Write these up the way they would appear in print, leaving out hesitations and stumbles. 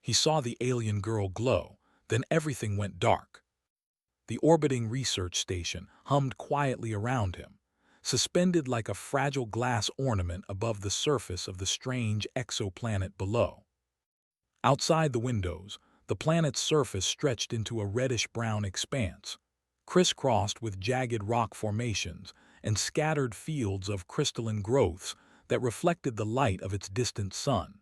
He saw the alien girl glow, then everything went dark. The orbiting research station hummed quietly around him, suspended like a fragile glass ornament above the surface of the strange exoplanet below. Outside the windows, the planet's surface stretched into a reddish-brown expanse, crisscrossed with jagged rock formations and scattered fields of crystalline growths that reflected the light of its distant sun.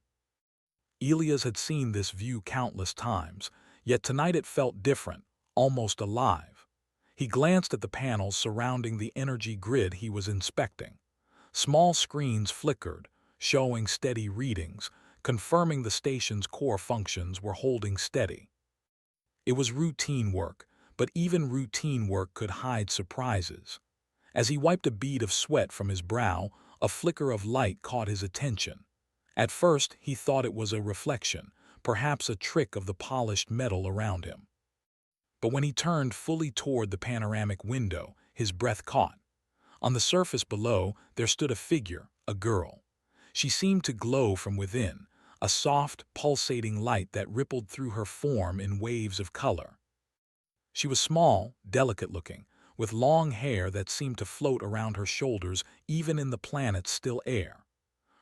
Elias had seen this view countless times, yet tonight it felt different, almost alive. He glanced at the panels surrounding the energy grid he was inspecting. Small screens flickered, showing steady readings, confirming the station's core functions were holding steady. It was routine work, but even routine work could hide surprises. As he wiped a bead of sweat from his brow, a flicker of light caught his attention. At first, he thought it was a reflection, perhaps a trick of the polished metal around him. But when he turned fully toward the panoramic window, his breath caught. On the surface below, there stood a figure, a girl. She seemed to glow from within, a soft, pulsating light that rippled through her form in waves of color. She was small, delicate-looking, with long hair that seemed to float around her shoulders even in the planet's still air.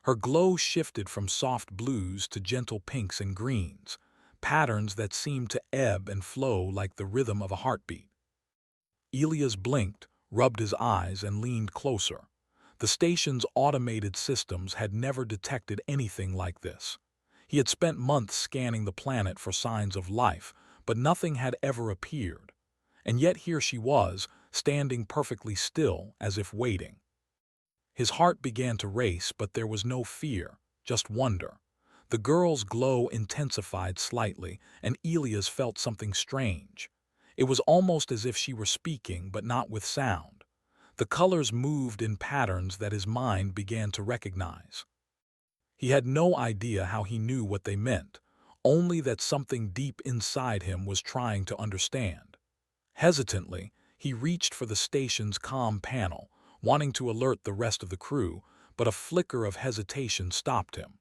Her glow shifted from soft blues to gentle pinks and greens, patterns that seemed to ebb and flow like the rhythm of a heartbeat. Elias blinked, rubbed his eyes, and leaned closer. The station's automated systems had never detected anything like this. He had spent months scanning the planet for signs of life, but nothing had ever appeared. And yet here she was, standing perfectly still, as if waiting. His heart began to race, but there was no fear, just wonder. The girl's glow intensified slightly, and Elias felt something strange. It was almost as if she were speaking, but not with sound. The colors moved in patterns that his mind began to recognize. He had no idea how he knew what they meant, only that something deep inside him was trying to understand. Hesitantly, he reached for the station's comm panel, wanting to alert the rest of the crew, but a flicker of hesitation stopped him.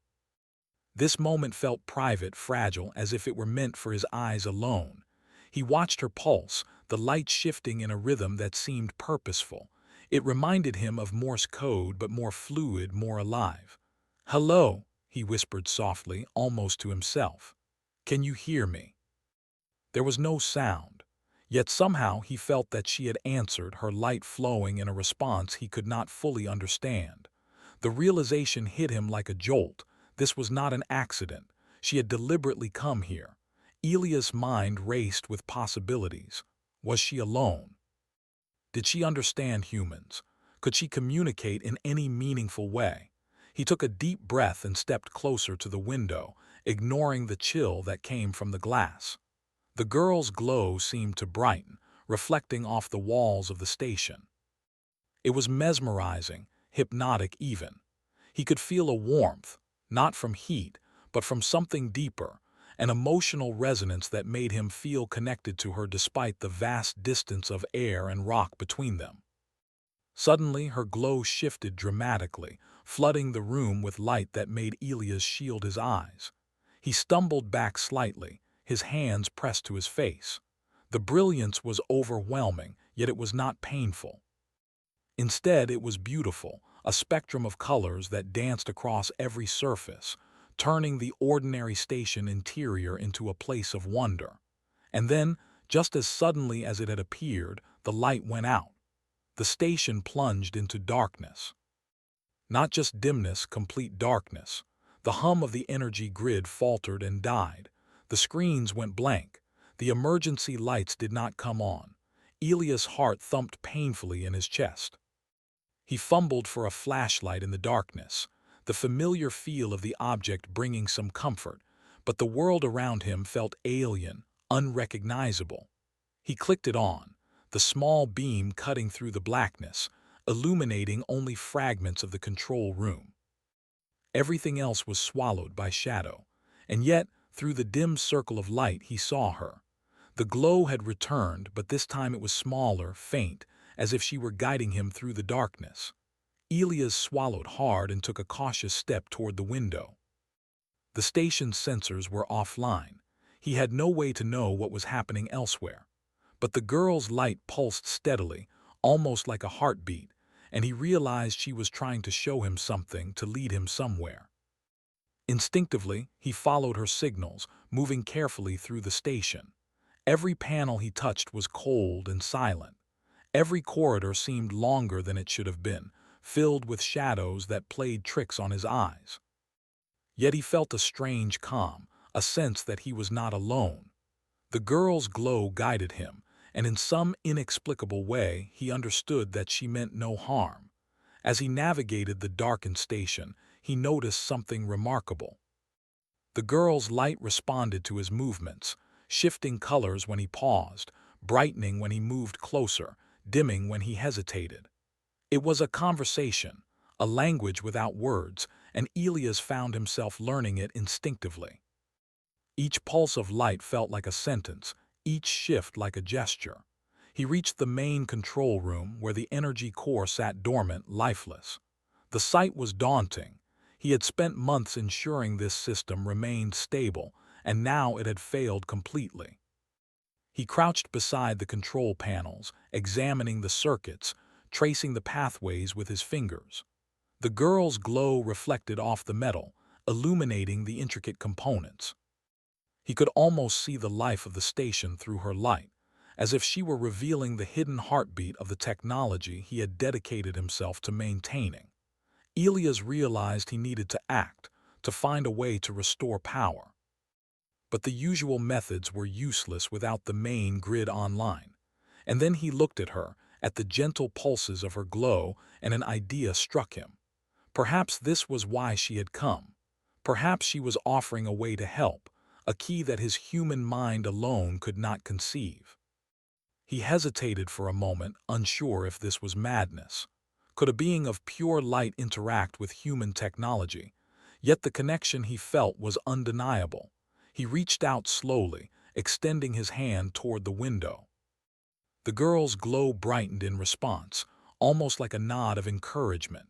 This moment felt private, fragile, as if it were meant for his eyes alone. He watched her pulse, the light shifting in a rhythm that seemed purposeful. It reminded him of Morse code, but more fluid, more alive. "Hello," he whispered softly, almost to himself. "Can you hear me?" There was no sound, yet somehow he felt that she had answered, her light flowing in a response he could not fully understand. The realization hit him like a jolt. This was not an accident. She had deliberately come here. Elias' mind raced with possibilities. Was she alone? Did she understand humans? Could she communicate in any meaningful way? He took a deep breath and stepped closer to the window, ignoring the chill that came from the glass. The girl's glow seemed to brighten, reflecting off the walls of the station. It was mesmerizing, hypnotic even. He could feel a warmth, not from heat, but from something deeper, an emotional resonance that made him feel connected to her despite the vast distance of air and rock between them. Suddenly, her glow shifted dramatically, flooding the room with light that made Elias shield his eyes. He stumbled back slightly, his hands pressed to his face. The brilliance was overwhelming, yet it was not painful. Instead, it was beautiful, a spectrum of colors that danced across every surface, turning the ordinary station interior into a place of wonder. And then, just as suddenly as it had appeared, the light went out. The station plunged into darkness. Not just dimness, complete darkness. The hum of the energy grid faltered and died. The screens went blank. The emergency lights did not come on. Elias' heart thumped painfully in his chest. He fumbled for a flashlight in the darkness, the familiar feel of the object bringing some comfort, but the world around him felt alien, unrecognizable. He clicked it on, the small beam cutting through the blackness, illuminating only fragments of the control room. Everything else was swallowed by shadow, and yet, through the dim circle of light, he saw her. The glow had returned, but this time it was smaller, faint, as if she were guiding him through the darkness. Elias swallowed hard and took a cautious step toward the window. The station's sensors were offline. He had no way to know what was happening elsewhere. But the girl's light pulsed steadily, almost like a heartbeat, and he realized she was trying to show him something, to lead him somewhere. Instinctively, he followed her signals, moving carefully through the station. Every panel he touched was cold and silent. Every corridor seemed longer than it should have been, filled with shadows that played tricks on his eyes. Yet he felt a strange calm, a sense that he was not alone. The girl's glow guided him, and in some inexplicable way he understood that she meant no harm. As he navigated the darkened station, he noticed something remarkable. The girl's light responded to his movements, shifting colors when he paused, brightening when he moved closer, dimming when he hesitated. It was a conversation, a language without words, and Elias found himself learning it instinctively. Each pulse of light felt like a sentence, each shift like a gesture. He reached the main control room where the energy core sat dormant, lifeless. The sight was daunting. He had spent months ensuring this system remained stable, and now it had failed completely. He crouched beside the control panels, examining the circuits, tracing the pathways with his fingers. The girl's glow reflected off the metal, illuminating the intricate components. He could almost see the life of the station through her light, as if she were revealing the hidden heartbeat of the technology he had dedicated himself to maintaining. Elias realized he needed to act, to find a way to restore power. But the usual methods were useless without the main grid online. And then he looked at her, at the gentle pulses of her glow, and an idea struck him. Perhaps this was why she had come. Perhaps she was offering a way to help, a key that his human mind alone could not conceive. He hesitated for a moment, unsure if this was madness. Could a being of pure light interact with human technology? Yet the connection he felt was undeniable. He reached out slowly, extending his hand toward the window. The girl's glow brightened in response, almost like a nod of encouragement.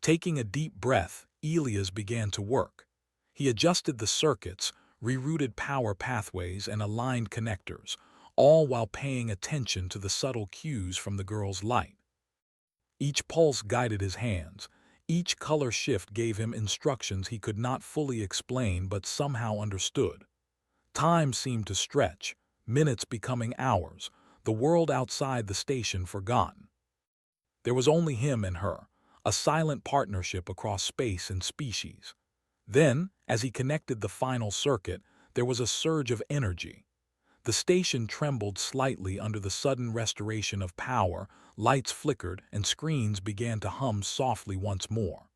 Taking a deep breath, Elias began to work. He adjusted the circuits, rerouted power pathways, and aligned connectors, all while paying attention to the subtle cues from the girl's light. Each pulse guided his hands. Each color shift gave him instructions he could not fully explain but somehow understood. Time seemed to stretch, minutes becoming hours, the world outside the station forgotten. There was only him and her, a silent partnership across space and species. Then, as he connected the final circuit, there was a surge of energy. The station trembled slightly under the sudden restoration of power, lights flickered, and screens began to hum softly once more.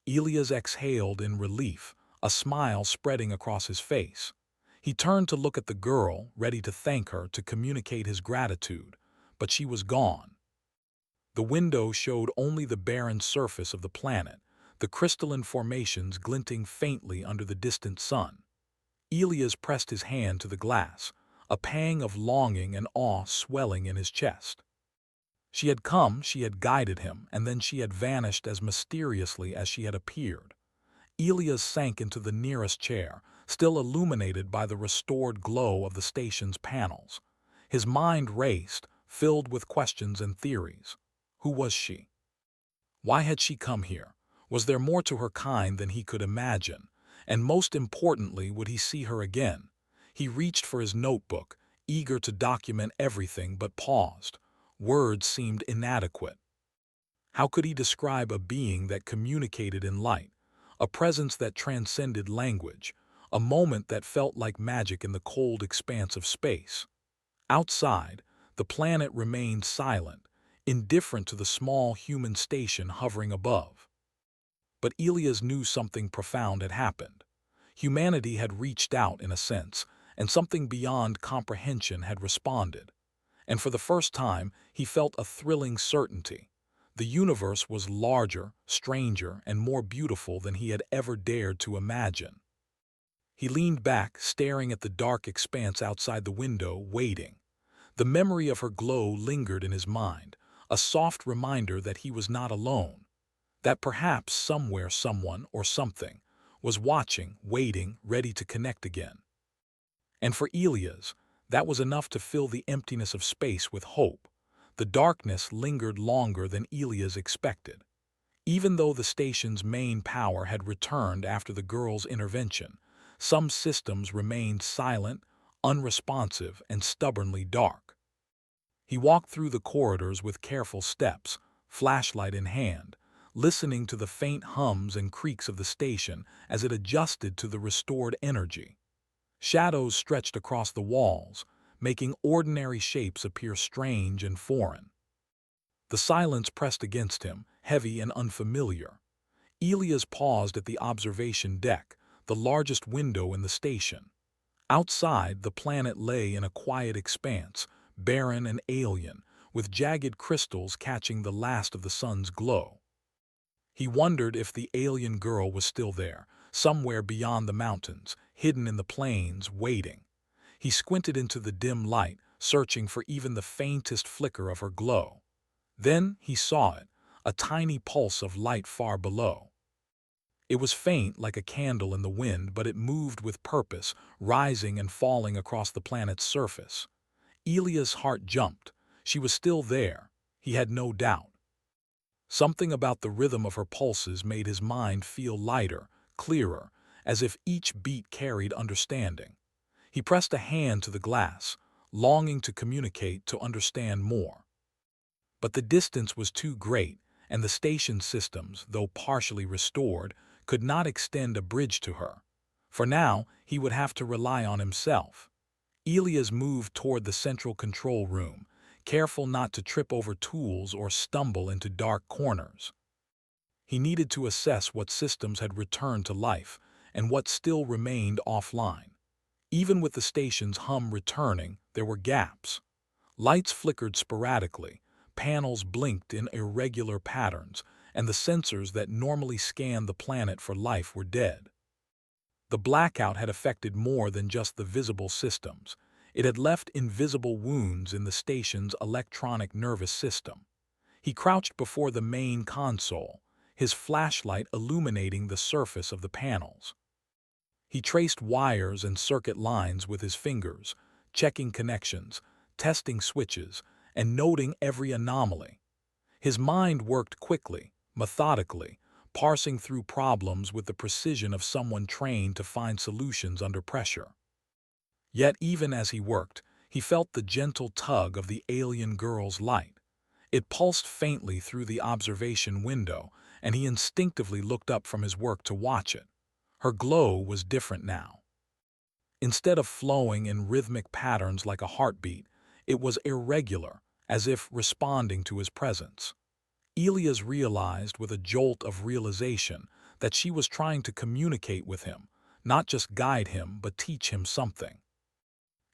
Elias exhaled in relief, a smile spreading across his face. He turned to look at the girl, ready to thank her, to communicate his gratitude, but she was gone. The window showed only the barren surface of the planet, the crystalline formations glinting faintly under the distant sun. Elias pressed his hand to the glass, a pang of longing and awe swelling in his chest. She had come, she had guided him, and then she had vanished as mysteriously as she had appeared. Elias sank into the nearest chair, still illuminated by the restored glow of the station's panels. His mind raced, filled with questions and theories. Who was she? Why had she come here? Was there more to her kind than he could imagine? And most importantly, would he see her again? He reached for his notebook, eager to document everything, but paused. Words seemed inadequate. How could he describe a being that communicated in light, a presence that transcended language, a moment that felt like magic in the cold expanse of space? Outside, the planet remained silent, indifferent to the small human station hovering above. But Elias knew something profound had happened. Humanity had reached out in a sense, and something beyond comprehension had responded. And for the first time, he felt a thrilling certainty. The universe was larger, stranger, and more beautiful than he had ever dared to imagine. He leaned back, staring at the dark expanse outside the window, waiting. The memory of her glow lingered in his mind, a soft reminder that he was not alone, that perhaps somewhere someone or something was watching, waiting, ready to connect again. And for Elias, that was enough to fill the emptiness of space with hope. The darkness lingered longer than Elias expected. Even though the station's main power had returned after the girl's intervention, some systems remained silent, unresponsive, and stubbornly dark. He walked through the corridors with careful steps, flashlight in hand, listening to the faint hums and creaks of the station as it adjusted to the restored energy. Shadows stretched across the walls, making ordinary shapes appear strange and foreign. The silence pressed against him, heavy and unfamiliar. Elias paused at the observation deck, the largest window in the station. Outside, the planet lay in a quiet expanse, barren and alien, with jagged crystals catching the last of the sun's glow. He wondered if the alien girl was still there, somewhere beyond the mountains, hidden in the plains, waiting. He squinted into the dim light, searching for even the faintest flicker of her glow. Then he saw it, a tiny pulse of light far below. It was faint like a candle in the wind, but it moved with purpose, rising and falling across the planet's surface. Elias' heart jumped. She was still there. He had no doubt. Something about the rhythm of her pulses made his mind feel lighter, clearer, as if each beat carried understanding. He pressed a hand to the glass, longing to communicate, to understand more. But the distance was too great, and the station systems, though partially restored, could not extend a bridge to her. For now, he would have to rely on himself. Elias moved toward the central control room, careful not to trip over tools or stumble into dark corners. He needed to assess what systems had returned to life and what still remained offline. Even with the station's hum returning, there were gaps. Lights flickered sporadically, panels blinked in irregular patterns, and the sensors that normally scanned the planet for life were dead. The blackout had affected more than just the visible systems. It had left invisible wounds in the station's electronic nervous system. He crouched before the main console, his flashlight illuminating the surface of the panels. He traced wires and circuit lines with his fingers, checking connections, testing switches, and noting every anomaly. His mind worked quickly, methodically, parsing through problems with the precision of someone trained to find solutions under pressure. Yet even as he worked, he felt the gentle tug of the alien girl's light. It pulsed faintly through the observation window, and he instinctively looked up from his work to watch it. Her glow was different now. Instead of flowing in rhythmic patterns like a heartbeat, it was irregular, as if responding to his presence. Elias realized with a jolt of realization that she was trying to communicate with him, not just guide him, but teach him something.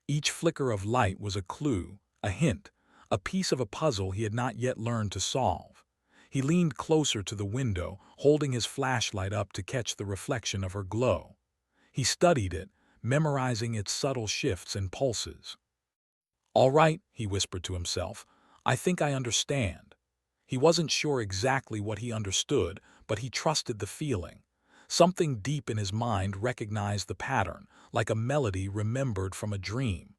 Each flicker of light was a clue, a hint, a piece of a puzzle he had not yet learned to solve. He leaned closer to the window, holding his flashlight up to catch the reflection of her glow. He studied it, memorizing its subtle shifts and pulses. "All right," he whispered to himself, "I think I understand." He wasn't sure exactly what he understood, but he trusted the feeling. Something deep in his mind recognized the pattern, like a melody remembered from a dream.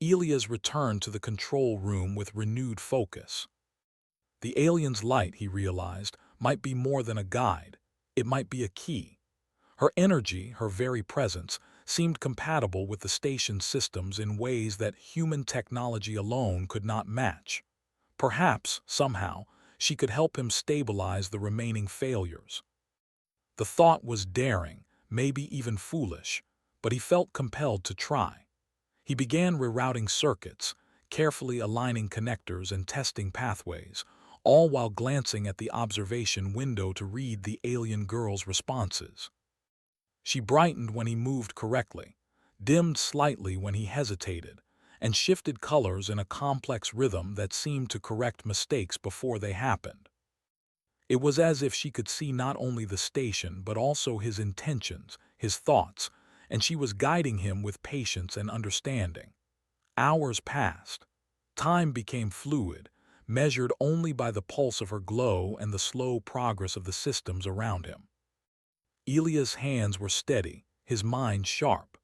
Elias returned to the control room with renewed focus. The alien's light, he realized, might be more than a guide. It might be a key. Her energy, her very presence, seemed compatible with the station's systems in ways that human technology alone could not match. Perhaps, somehow, she could help him stabilize the remaining failures. The thought was daring, maybe even foolish, but he felt compelled to try. He began rerouting circuits, carefully aligning connectors and testing pathways, all while glancing at the observation window to read the alien girl's responses. She brightened when he moved correctly, dimmed slightly when he hesitated, and shifted colors in a complex rhythm that seemed to correct mistakes before they happened. It was as if she could see not only the station but also his intentions, his thoughts, and she was guiding him with patience and understanding. Hours passed. Time became fluid, measured only by the pulse of her glow and the slow progress of the systems around him. Elia's hands were steady, his mind sharp.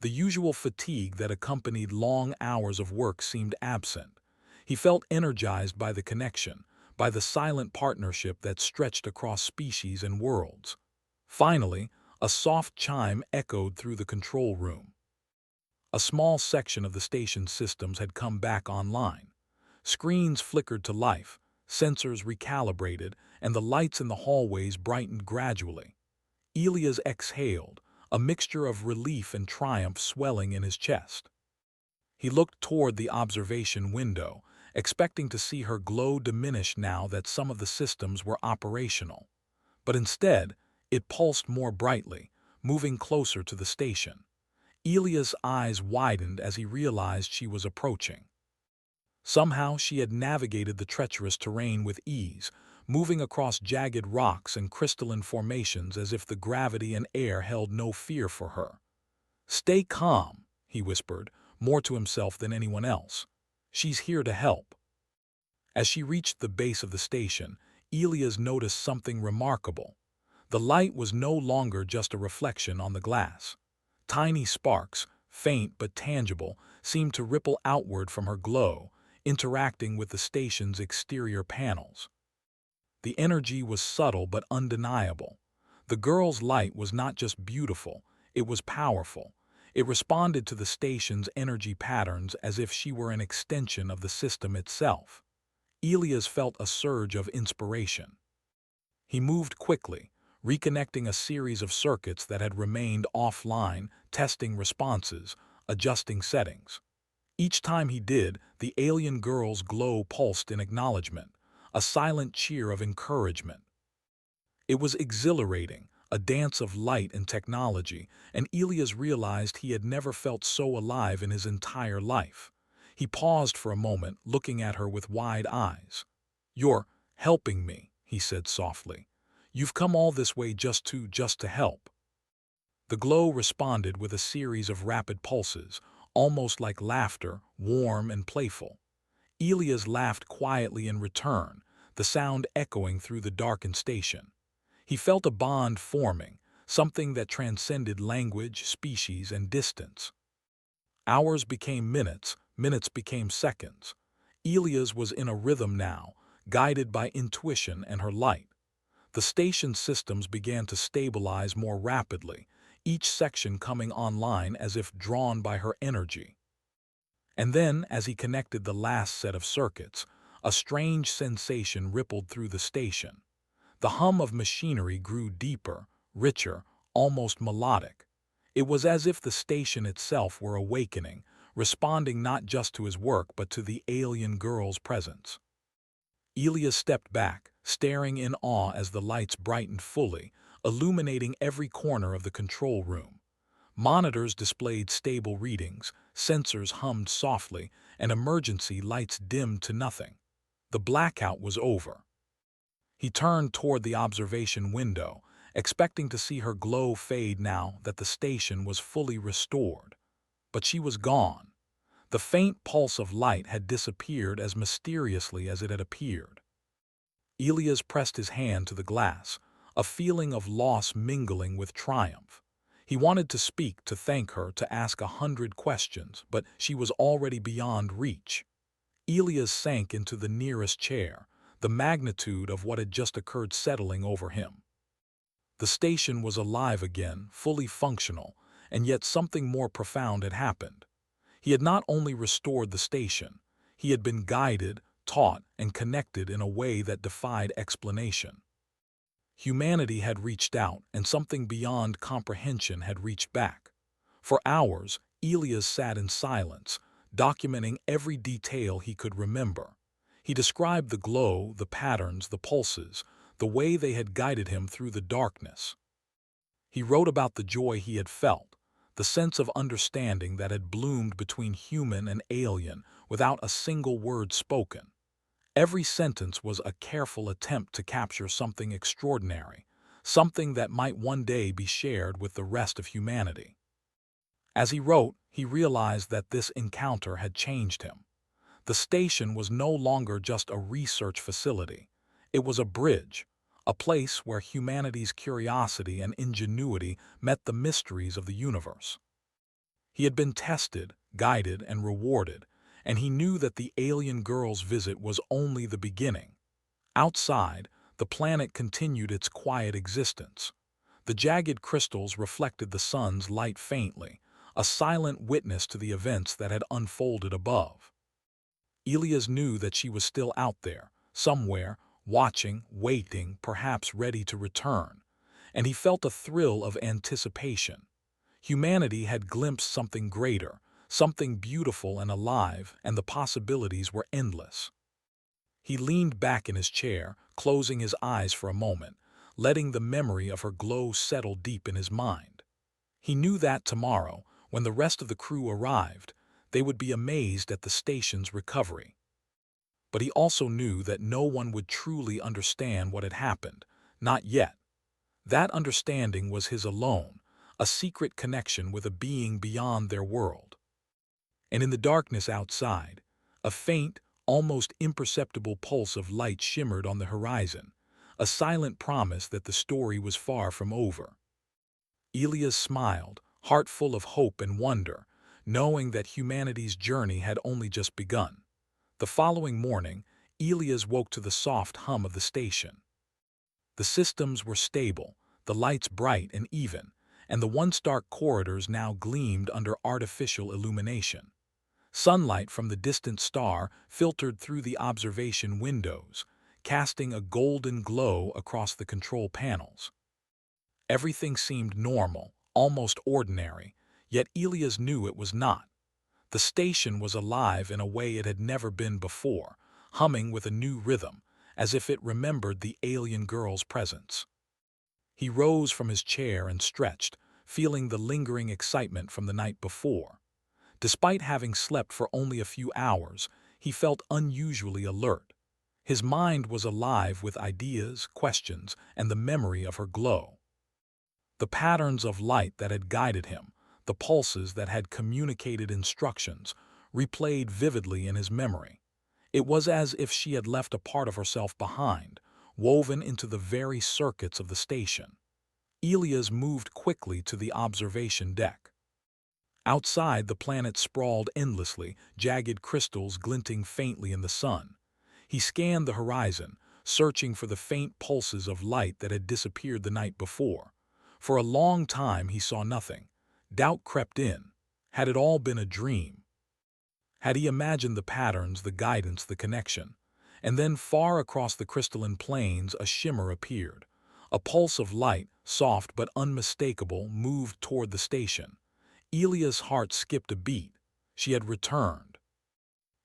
The usual fatigue that accompanied long hours of work seemed absent. He felt energized by the connection, by the silent partnership that stretched across species and worlds. Finally, a soft chime echoed through the control room. A small section of the station's systems had come back online. Screens flickered to life, sensors recalibrated, and the lights in the hallways brightened gradually. Elias exhaled, a mixture of relief and triumph swelling in his chest. He looked toward the observation window, expecting to see her glow diminish now that some of the systems were operational. But instead, it pulsed more brightly, moving closer to the station. Elia's eyes widened as he realized she was approaching. Somehow she had navigated the treacherous terrain with ease, moving across jagged rocks and crystalline formations as if the gravity and air held no fear for her. "Stay calm," he whispered, more to himself than anyone else. "She's here to help." As she reached the base of the station, Elias noticed something remarkable. The light was no longer just a reflection on the glass. Tiny sparks, faint but tangible, seemed to ripple outward from her glow, interacting with the station's exterior panels. The energy was subtle but undeniable. The girl's light was not just beautiful, it was powerful. It responded to the station's energy patterns as if she were an extension of the system itself. Elias felt a surge of inspiration. He moved quickly, reconnecting a series of circuits that had remained offline, testing responses, adjusting settings. Each time he did, the alien girl's glow pulsed in acknowledgement, a silent cheer of encouragement. It was exhilarating, a dance of light and technology, and Elias realized he had never felt so alive in his entire life. He paused for a moment, looking at her with wide eyes. "You're helping me," he said softly. "You've come all this way just to help." The glow responded with a series of rapid pulses, almost like laughter, warm and playful. Elias laughed quietly in return, the sound echoing through the darkened station. He felt a bond forming, something that transcended language, species, and distance. Hours became minutes, minutes became seconds. Elias was in a rhythm now, guided by intuition and her light. The station's systems began to stabilize more rapidly, each section coming online as if drawn by her energy. And then, as he connected the last set of circuits, a strange sensation rippled through the station. The hum of machinery grew deeper, richer, almost melodic. It was as if the station itself were awakening, responding not just to his work but to the alien girl's presence. Elias stepped back, staring in awe as the lights brightened fully, illuminating every corner of the control room. Monitors displayed stable readings, sensors hummed softly, and emergency lights dimmed to nothing. The blackout was over. He turned toward the observation window, expecting to see her glow fade now that the station was fully restored. But she was gone. The faint pulse of light had disappeared as mysteriously as it had appeared. Elias pressed his hand to the glass, a feeling of loss mingling with triumph. He wanted to speak, to thank her, to ask 100 questions, but she was already beyond reach. Elias sank into the nearest chair, the magnitude of what had just occurred settling over him. The station was alive again, fully functional, and yet something more profound had happened. He had not only restored the station, he had been guided, taught, and connected in a way that defied explanation. Humanity had reached out, and something beyond comprehension had reached back. For hours, Elias sat in silence, documenting every detail he could remember. He described the glow, the patterns, the pulses, the way they had guided him through the darkness. He wrote about the joy he had felt, the sense of understanding that had bloomed between human and alien without a single word spoken. Every sentence was a careful attempt to capture something extraordinary, something that might one day be shared with the rest of humanity. As he wrote, he realized that this encounter had changed him. The station was no longer just a research facility. It was a bridge, a place where humanity's curiosity and ingenuity met the mysteries of the universe. He had been tested, guided, and rewarded, and he knew that the alien girl's visit was only the beginning. Outside, the planet continued its quiet existence. The jagged crystals reflected the sun's light faintly, a silent witness to the events that had unfolded above. Elias knew that she was still out there, somewhere, watching, waiting, perhaps ready to return, and he felt a thrill of anticipation. Humanity had glimpsed something greater, something beautiful and alive, and the possibilities were endless. He leaned back in his chair, closing his eyes for a moment, letting the memory of her glow settle deep in his mind. He knew that tomorrow, when the rest of the crew arrived, they would be amazed at the station's recovery. But he also knew that no one would truly understand what had happened, not yet. That understanding was his alone, a secret connection with a being beyond their world. And in the darkness outside, a faint, almost imperceptible pulse of light shimmered on the horizon, a silent promise that the story was far from over. Elias smiled, heart full of hope and wonder, knowing that humanity's journey had only just begun. The following morning, Elias woke to the soft hum of the station. The systems were stable, the lights bright and even, and the once dark corridors now gleamed under artificial illumination. Sunlight from the distant star filtered through the observation windows, casting a golden glow across the control panels. Everything seemed normal, almost ordinary, yet Elias knew it was not. The station was alive in a way it had never been before, humming with a new rhythm, as if it remembered the alien girl's presence. He rose from his chair and stretched, feeling the lingering excitement from the night before. Despite having slept for only a few hours, he felt unusually alert. His mind was alive with ideas, questions, and the memory of her glow. The patterns of light that had guided him, the pulses that had communicated instructions, replayed vividly in his memory. It was as if she had left a part of herself behind, woven into the very circuits of the station. Elias moved quickly to the observation deck. Outside, the planet sprawled endlessly, jagged crystals glinting faintly in the sun. He scanned the horizon, searching for the faint pulses of light that had disappeared the night before. For a long time he saw nothing. Doubt crept in. Had it all been a dream? Had he imagined the patterns, the guidance, the connection? And then far across the crystalline plains a shimmer appeared. A pulse of light, soft but unmistakable, moved toward the station. Elias' heart skipped a beat. She had returned.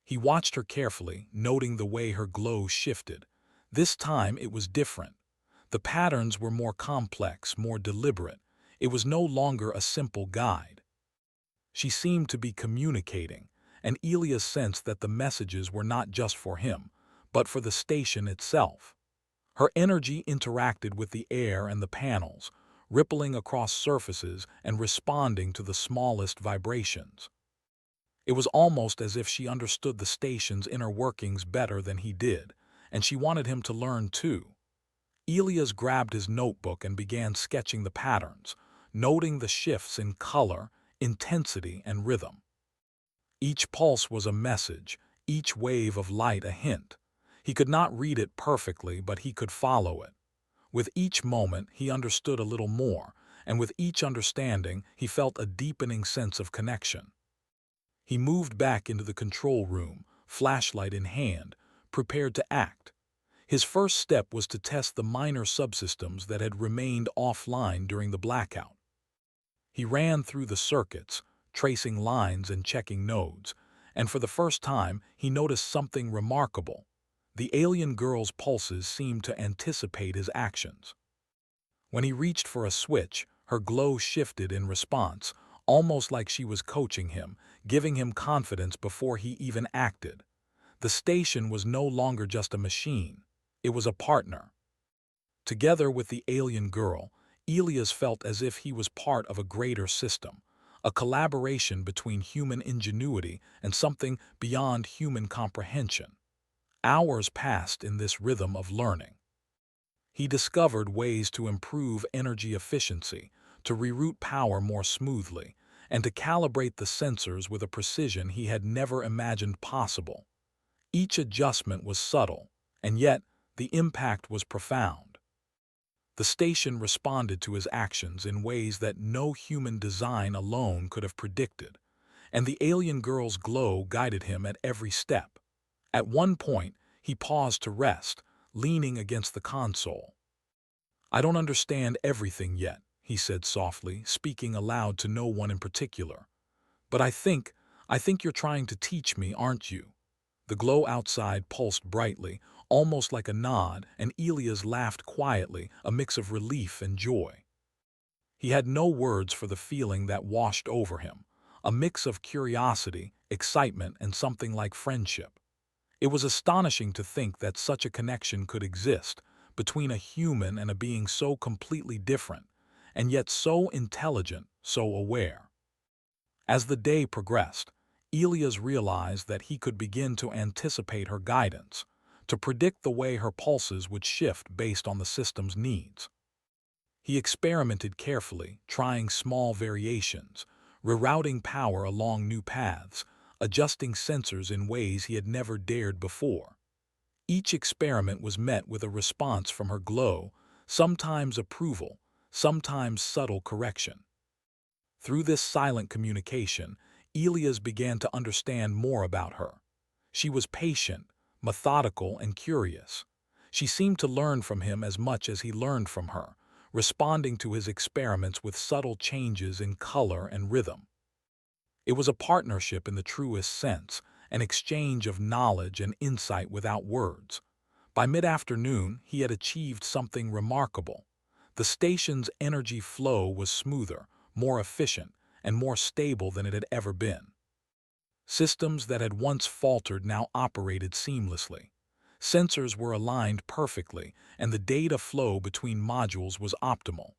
He watched her carefully, noting the way her glow shifted. This time it was different. The patterns were more complex, more deliberate. It was no longer a simple guide. She seemed to be communicating, and Elias sensed that the messages were not just for him, but for the station itself. Her energy interacted with the air and the panels, rippling across surfaces and responding to the smallest vibrations. It was almost as if she understood the station's inner workings better than he did, and she wanted him to learn too. Elias grabbed his notebook and began sketching the patterns, noting the shifts in color, intensity, and rhythm. Each pulse was a message, each wave of light a hint. He could not read it perfectly, but he could follow it. With each moment, he understood a little more, and with each understanding, he felt a deepening sense of connection. He moved back into the control room, flashlight in hand, prepared to act. His first step was to test the minor subsystems that had remained offline during the blackout. He ran through the circuits, tracing lines and checking nodes, and for the first time he noticed something remarkable. The alien girl's pulses seemed to anticipate his actions. When he reached for a switch, her glow shifted in response, almost like she was coaching him, giving him confidence before he even acted. The station was no longer just a machine. It was a partner. Together with the alien girl, Elias felt as if he was part of a greater system, a collaboration between human ingenuity and something beyond human comprehension. Hours passed in this rhythm of learning. He discovered ways to improve energy efficiency, to reroute power more smoothly, and to calibrate the sensors with a precision he had never imagined possible. Each adjustment was subtle, and yet the impact was profound. The station responded to his actions in ways that no human design alone could have predicted, and the alien girl's glow guided him at every step. At one point, he paused to rest, leaning against the console. "I don't understand everything yet," he said softly, speaking aloud to no one in particular. "But I think you're trying to teach me, aren't you?" The glow outside pulsed brightly, almost like a nod, and Elias laughed quietly, a mix of relief and joy. He had no words for the feeling that washed over him, a mix of curiosity, excitement, and something like friendship. It was astonishing to think that such a connection could exist between a human and a being so completely different, and yet so intelligent, so aware. As the day progressed, Elias realized that he could begin to anticipate her guidance, to predict the way her pulses would shift based on the system's needs. He experimented carefully, trying small variations, rerouting power along new paths, adjusting sensors in ways he had never dared before. Each experiment was met with a response from her glow, sometimes approval, sometimes subtle correction. Through this silent communication, Elias began to understand more about her. She was patient, methodical, and curious. She seemed to learn from him as much as he learned from her, responding to his experiments with subtle changes in color and rhythm. It was a partnership in the truest sense, an exchange of knowledge and insight without words. By mid-afternoon, he had achieved something remarkable. The station's energy flow was smoother, more efficient, and more stable than it had ever been. Systems that had once faltered now operated seamlessly. Sensors were aligned perfectly, and the data flow between modules was optimal.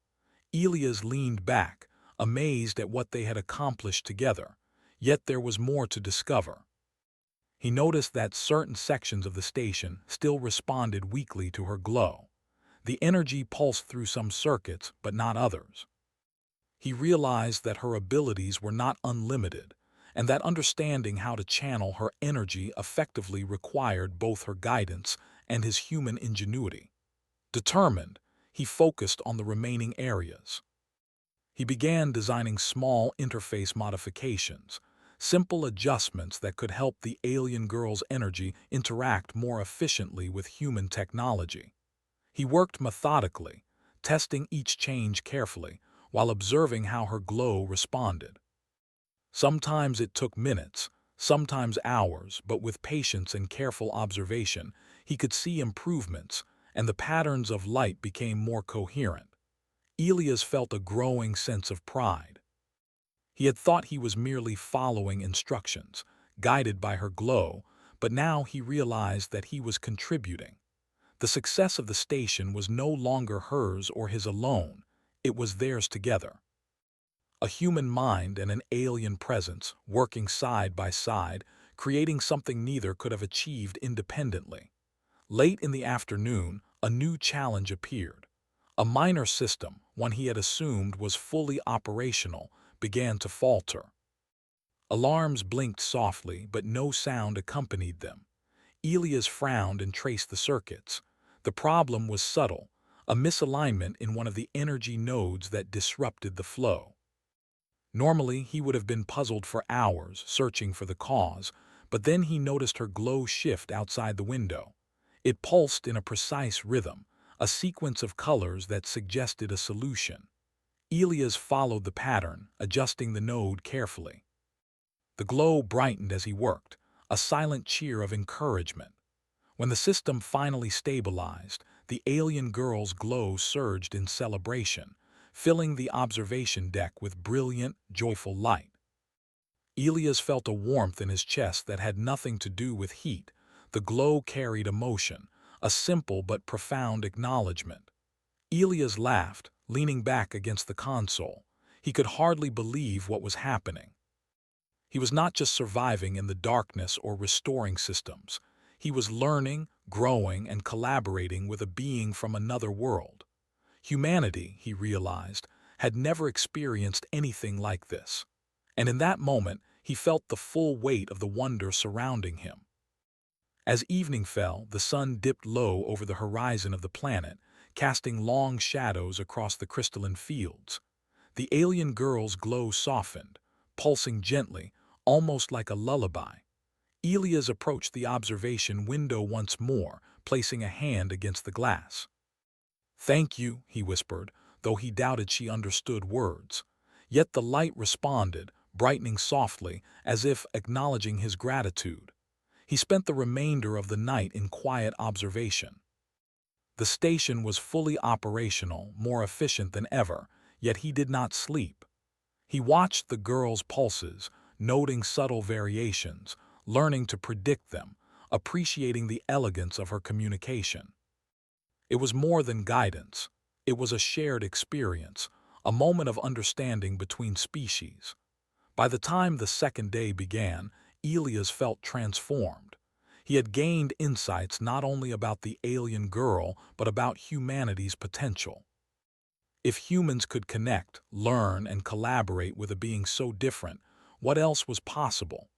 Elias leaned back, amazed at what they had accomplished together, yet there was more to discover. He noticed that certain sections of the station still responded weakly to her glow. The energy pulsed through some circuits, but not others. He realized that her abilities were not unlimited, and that understanding how to channel her energy effectively required both her guidance and his human ingenuity. Determined, he focused on the remaining areas. He began designing small interface modifications, simple adjustments that could help the alien girl's energy interact more efficiently with human technology. He worked methodically, testing each change carefully, while observing how her glow responded. Sometimes it took minutes, sometimes hours, but with patience and careful observation, he could see improvements, and the patterns of light became more coherent. Elias felt a growing sense of pride. He had thought he was merely following instructions, guided by her glow, but now he realized that he was contributing. The success of the station was no longer hers or his alone, it was theirs together. A human mind and an alien presence, working side by side, creating something neither could have achieved independently. Late in the afternoon, a new challenge appeared. A minor system, one he had assumed was fully operational, began to falter. Alarms blinked softly, but no sound accompanied them. Elias frowned and traced the circuits. The problem was subtle, a misalignment in one of the energy nodes that disrupted the flow. Normally, he would have been puzzled for hours, searching for the cause, but then he noticed her glow shift outside the window. It pulsed in a precise rhythm, a sequence of colors that suggested a solution. Elias followed the pattern, adjusting the node carefully. The glow brightened as he worked, a silent cheer of encouragement. When the system finally stabilized, the alien girl's glow surged in celebration, filling the observation deck with brilliant, joyful light. Elias felt a warmth in his chest that had nothing to do with heat. The glow carried emotion, a simple but profound acknowledgement. Elias laughed, leaning back against the console. He could hardly believe what was happening. He was not just surviving in the darkness or restoring systems. He was learning, growing, and collaborating with a being from another world. Humanity, he realized, had never experienced anything like this. And in that moment, he felt the full weight of the wonder surrounding him. As evening fell, the sun dipped low over the horizon of the planet, casting long shadows across the crystalline fields. The alien girl's glow softened, pulsing gently, almost like a lullaby. Elias approached the observation window once more, placing a hand against the glass. "Thank you," he whispered, though he doubted she understood words. Yet the light responded, brightening softly, as if acknowledging his gratitude. He spent the remainder of the night in quiet observation. The station was fully operational, more efficient than ever, yet he did not sleep. He watched the girl's pulses, noting subtle variations, learning to predict them, appreciating the elegance of her communication. It was more than guidance. It was a shared experience, a moment of understanding between species. By the time the second day began, Elias felt transformed. He had gained insights not only about the alien girl, but about humanity's potential. If humans could connect, learn, and collaborate with a being so different, what else was possible?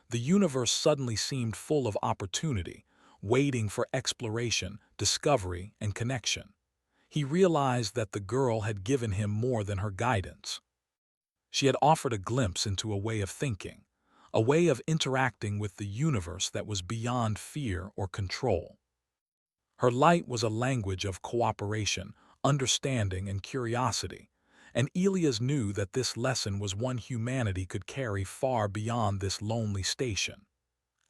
The universe suddenly seemed full of opportunity, waiting for exploration, discovery, and connection. He realized that the girl had given him more than her guidance. She had offered a glimpse into a way of thinking, a way of interacting with the universe that was beyond fear or control. Her light was a language of cooperation, understanding, and curiosity, and Elias knew that this lesson was one humanity could carry far beyond this lonely station.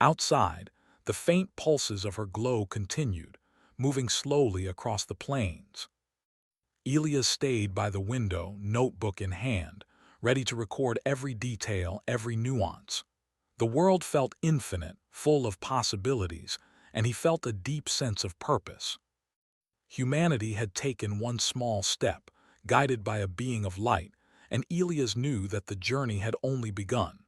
Outside, the faint pulses of her glow continued, moving slowly across the plains. Elias stayed by the window, notebook in hand, ready to record every detail, every nuance. The world felt infinite, full of possibilities, and he felt a deep sense of purpose. Humanity had taken one small step, guided by a being of light, and Elias knew that the journey had only begun.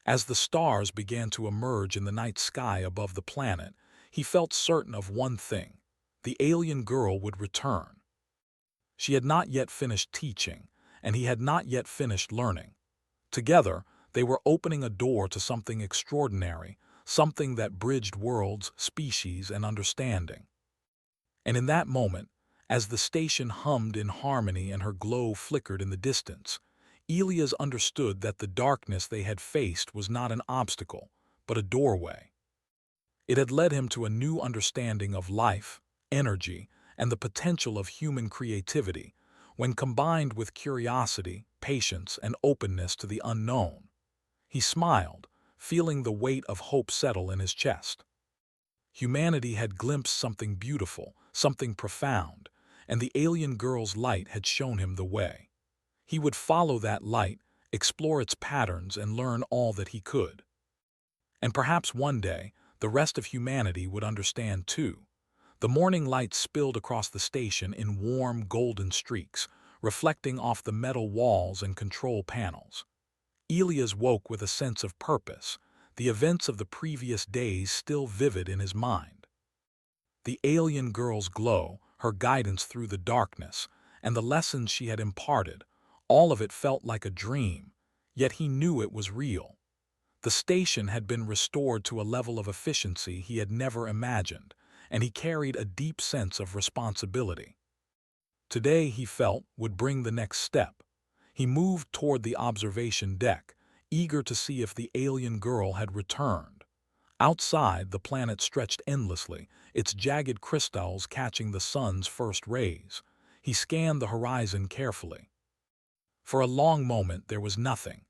As the stars began to emerge in the night sky above the planet, he felt certain of one thing: the alien girl would return. She had not yet finished teaching, and he had not yet finished learning. Together, they were opening a door to something extraordinary, something that bridged worlds, species, and understanding. And in that moment, as the station hummed in harmony and her glow flickered in the distance, Elias understood that the darkness they had faced was not an obstacle, but a doorway. It had led him to a new understanding of life, energy, and the potential of human creativity, when combined with curiosity, patience, and openness to the unknown. He smiled, feeling the weight of hope settle in his chest. Humanity had glimpsed something beautiful, something profound, and the alien girl's light had shown him the way. He would follow that light, explore its patterns, and learn all that he could. And perhaps one day, the rest of humanity would understand too. The morning light spilled across the station in warm, golden streaks, reflecting off the metal walls and control panels. Elias woke with a sense of purpose, the events of the previous days still vivid in his mind. The alien girl's glow, her guidance through the darkness, and the lessons she had imparted, all of it felt like a dream, yet he knew it was real. The station had been restored to a level of efficiency he had never imagined, and he carried a deep sense of responsibility. Today, he felt, would bring the next step. He moved toward the observation deck, eager to see if the alien girl had returned. Outside, the planet stretched endlessly, its jagged crystals catching the sun's first rays. He scanned the horizon carefully. For a long moment, there was nothing.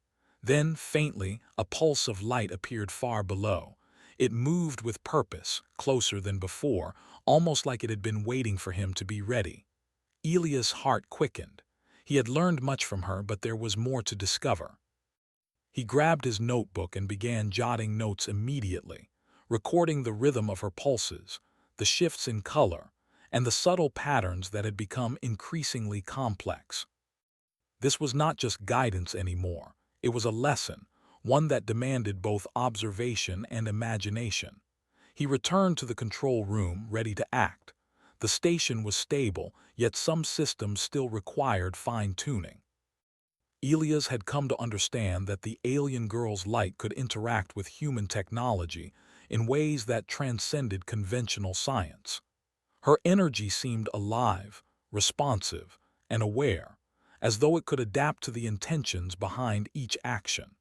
Then, faintly, a pulse of light appeared far below. It moved with purpose, closer than before, almost like it had been waiting for him to be ready. Elias' heart quickened. He had learned much from her, but there was more to discover. He grabbed his notebook and began jotting notes immediately, recording the rhythm of her pulses, the shifts in color, and the subtle patterns that had become increasingly complex. This was not just guidance anymore. It was a lesson, one that demanded both observation and imagination. He returned to the control room, ready to act. The station was stable, yet some systems still required fine-tuning. Elias had come to understand that the alien girl's light could interact with human technology in ways that transcended conventional science. Her energy seemed alive, responsive, and aware, as though it could adapt to the intentions behind each action.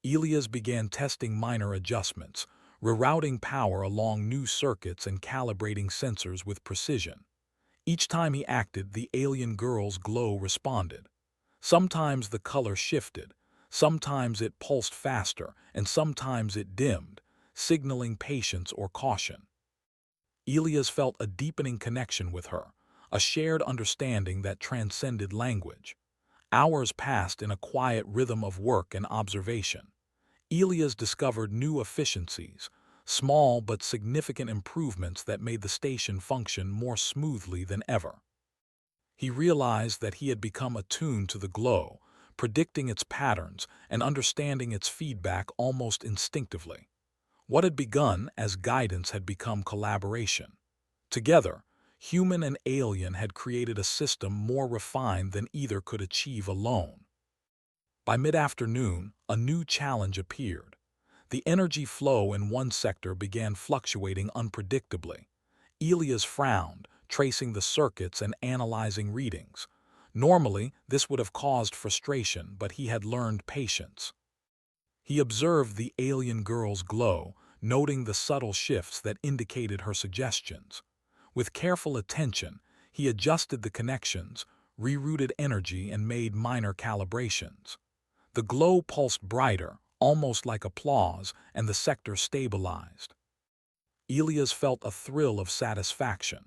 Elias began testing minor adjustments, rerouting power along new circuits and calibrating sensors with precision. Each time he acted, the alien girl's glow responded. Sometimes the color shifted, sometimes it pulsed faster, and sometimes it dimmed, signaling patience or caution. Elias felt a deepening connection with her, a shared understanding that transcended language. Hours passed in a quiet rhythm of work and observation. Elias discovered new efficiencies, small but significant improvements that made the station function more smoothly than ever. He realized that he had become attuned to the glow, predicting its patterns and understanding its feedback almost instinctively. What had begun as guidance had become collaboration. Together, human and alien had created a system more refined than either could achieve alone. By mid-afternoon, a new challenge appeared. The energy flow in one sector began fluctuating unpredictably. Elias frowned, tracing the circuits and analyzing readings. Normally, this would have caused frustration, but he had learned patience. He observed the alien girl's glow, noting the subtle shifts that indicated her suggestions. With careful attention, he adjusted the connections, rerouted energy, and made minor calibrations. The glow pulsed brighter, almost like applause, and the sector stabilized. Elias felt a thrill of satisfaction.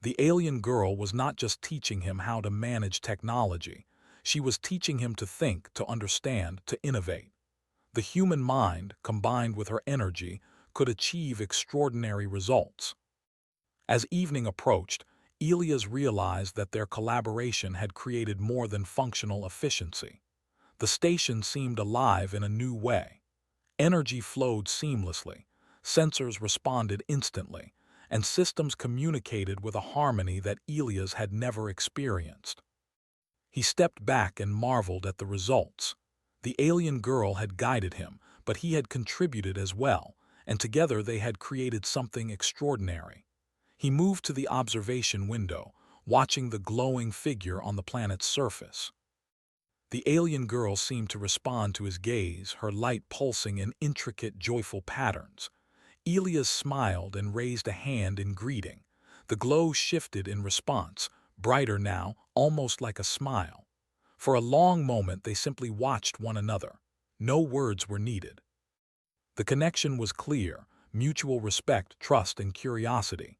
The alien girl was not just teaching him how to manage technology. She was teaching him to think, to understand, to innovate. The human mind, combined with her energy, could achieve extraordinary results. As evening approached, Elias realized that their collaboration had created more than functional efficiency. The station seemed alive in a new way. Energy flowed seamlessly, sensors responded instantly, and systems communicated with a harmony that Elias had never experienced. He stepped back and marveled at the results. The alien girl had guided him, but he had contributed as well, and together they had created something extraordinary. He moved to the observation window, watching the glowing figure on the planet's surface. The alien girl seemed to respond to his gaze, her light pulsing in intricate, joyful patterns. Elias smiled and raised a hand in greeting. The glow shifted in response, brighter now, almost like a smile. For a long moment they simply watched one another. No words were needed. The connection was clear, mutual respect, trust, and curiosity.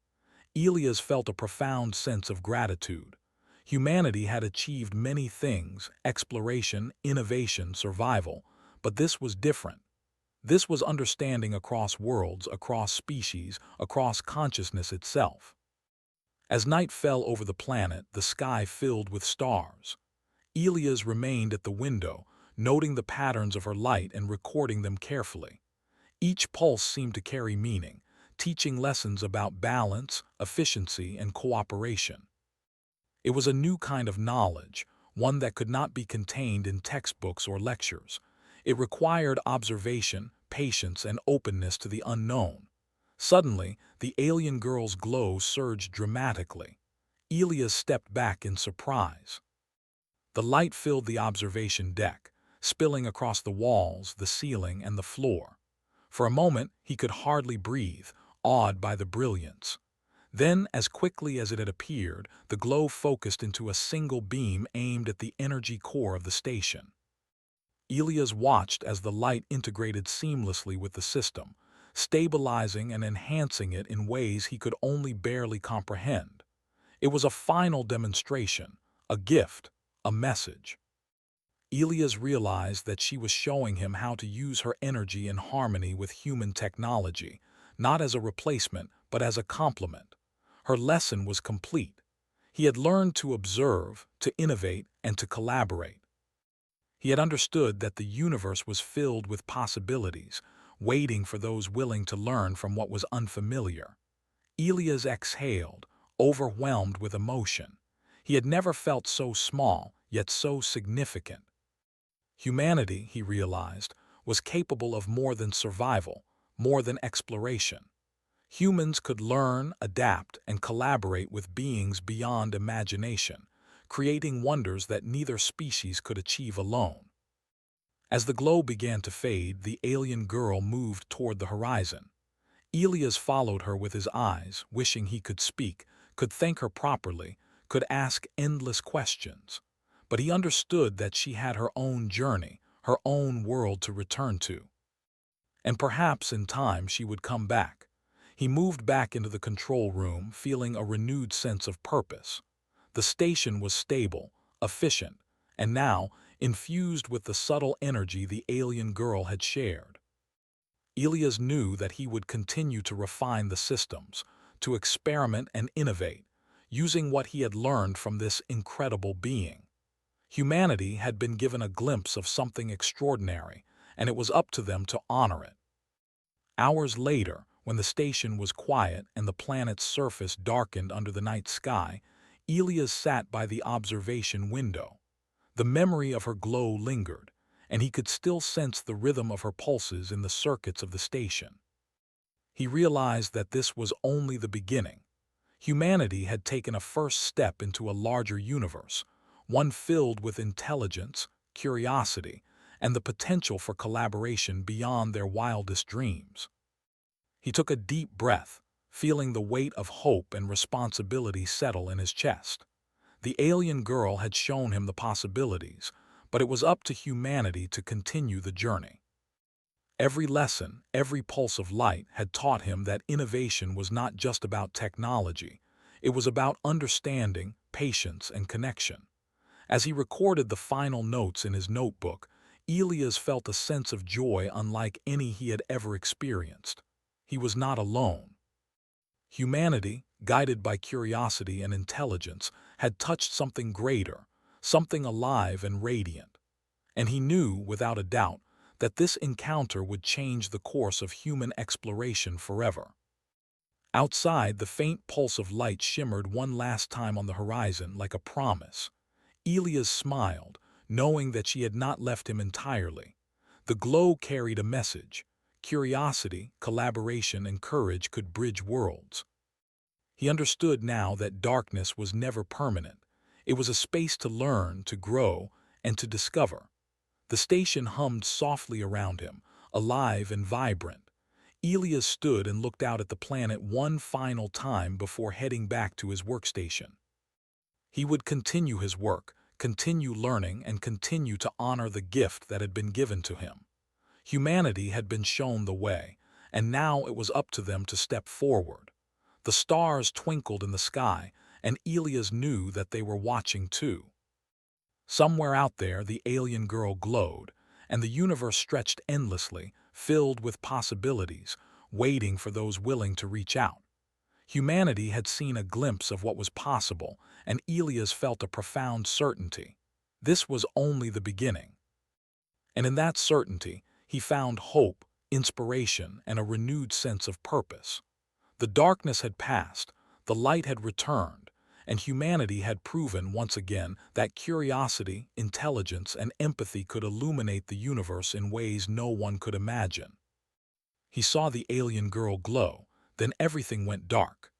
Elias felt a profound sense of gratitude. Humanity had achieved many things: exploration, innovation, survival, but this was different. This was understanding across worlds, across species, across consciousness itself. As night fell over the planet, the sky filled with stars. Elias remained at the window, noting the patterns of her light and recording them carefully. Each pulse seemed to carry meaning, teaching lessons about balance, efficiency, and cooperation. It was a new kind of knowledge, one that could not be contained in textbooks or lectures. It required observation, patience, and openness to the unknown. Suddenly, the alien girl's glow surged dramatically. Elias stepped back in surprise. The light filled the observation deck, spilling across the walls, the ceiling, and the floor. For a moment, he could hardly breathe, awed by the brilliance. Then, as quickly as it had appeared, the glow focused into a single beam aimed at the energy core of the station. Elias watched as the light integrated seamlessly with the system, stabilizing and enhancing it in ways he could only barely comprehend. It was a final demonstration, a gift, a message. Elias realized that she was showing him how to use her energy in harmony with human technology, not as a replacement, but as a complement. Her lesson was complete. He had learned to observe, to innovate, and to collaborate. He had understood that the universe was filled with possibilities, waiting for those willing to learn from what was unfamiliar. Elias exhaled, overwhelmed with emotion. He had never felt so small, yet so significant. Humanity, he realized, was capable of more than survival, more than exploration. Humans could learn, adapt, and collaborate with beings beyond imagination, creating wonders that neither species could achieve alone. As the glow began to fade, the alien girl moved toward the horizon. Elias followed her with his eyes, wishing he could speak, could thank her properly, could ask endless questions. But he understood that she had her own journey, her own world to return to. And perhaps in time she would come back. He moved back into the control room, feeling a renewed sense of purpose. The station was stable, efficient, and now infused with the subtle energy the alien girl had shared. Elias knew that he would continue to refine the systems, to experiment and innovate, using what he had learned from this incredible being. Humanity had been given a glimpse of something extraordinary, and it was up to them to honor it. Hours later, when the station was quiet and the planet's surface darkened under the night sky, Elias sat by the observation window. The memory of her glow lingered, and he could still sense the rhythm of her pulses in the circuits of the station. He realized that this was only the beginning. Humanity had taken a first step into a larger universe, one filled with intelligence, curiosity, and the potential for collaboration beyond their wildest dreams. He took a deep breath, feeling the weight of hope and responsibility settle in his chest. The alien girl had shown him the possibilities, but it was up to humanity to continue the journey. Every lesson, every pulse of light had taught him that innovation was not just about technology. It was about understanding, patience, and connection. As he recorded the final notes in his notebook, Elias felt a sense of joy unlike any he had ever experienced. He was not alone. Humanity, guided by curiosity and intelligence, had touched something greater, something alive and radiant. And he knew, without a doubt, that this encounter would change the course of human exploration forever. Outside, the faint pulse of light shimmered one last time on the horizon like a promise. Elias smiled, knowing that she had not left him entirely. The glow carried a message. Curiosity, collaboration, and courage could bridge worlds. He understood now that darkness was never permanent. It was a space to learn, to grow, and to discover. The station hummed softly around him, alive and vibrant. Elias stood and looked out at the planet one final time before heading back to his workstation. He would continue his work, continue learning, and continue to honor the gift that had been given to him. Humanity had been shown the way, and now it was up to them to step forward. The stars twinkled in the sky, and Elias knew that they were watching too. Somewhere out there, the alien girl glowed, and the universe stretched endlessly, filled with possibilities, waiting for those willing to reach out. Humanity had seen a glimpse of what was possible, and Elias felt a profound certainty. This was only the beginning. And in that certainty, he found hope, inspiration, and a renewed sense of purpose. The darkness had passed, the light had returned, and humanity had proven once again that curiosity, intelligence, and empathy could illuminate the universe in ways no one could imagine. He saw the alien girl glow, then everything went dark.